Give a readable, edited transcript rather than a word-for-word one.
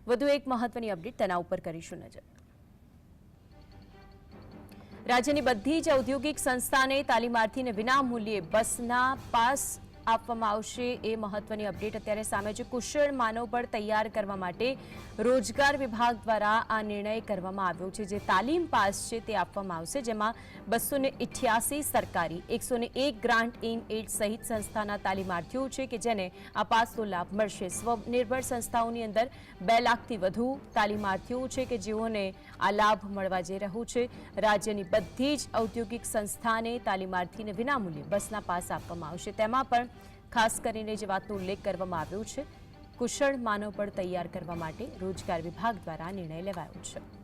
વધુ એક મહત્વની અપડેટ તેના ઉપર કરીશું નજર। રાજ્યની બધી જ ઔદ્યોગિક સંસ્થાને તાલીમાર્થીને વિનામૂલ્યે બસના પાસ આપવામાં આવશે એ મહત્વની અપડેટ અત્યારે સામે છે। કુશળ માનવબળ તૈયાર કરવા માટે રોજગાર વિભાગ દ્વારા આ નિર્ણય કરવામાં આવ્યો છે। જે તાલીમ પાસ છે તે આપવામાં આવશે, જેમાં 288 સરકારી, 101 ગ્રાન્ટ ઇન એડ સહિત સંસ્થાના તાલીમાર્થીઓ છે કે જેને આ પાસનો લાભ મળશે। સ્વનિર્ભર સંસ્થાઓની અંદર 2 લાખથી વધુ તાલીમાર્થીઓ છે કે જેઓને આ લાભ મળવા જઈ રહ્યો છે। રાજ્યની બધી જ ઔદ્યોગિક સંસ્થાને તાલીમાર્થીને વિનામૂલ્યે બસના પાસ આપવામાં આવશે। તેમાં પણ ખાસ કરીને જે વાતનો ઉલ્લેખ કરવામાં આવ્યો છે, કુશળ માનવબળ તૈયાર કરવા માટે રોજગાર વિભાગ દ્વારા નિર્ણય લેવાયો છે।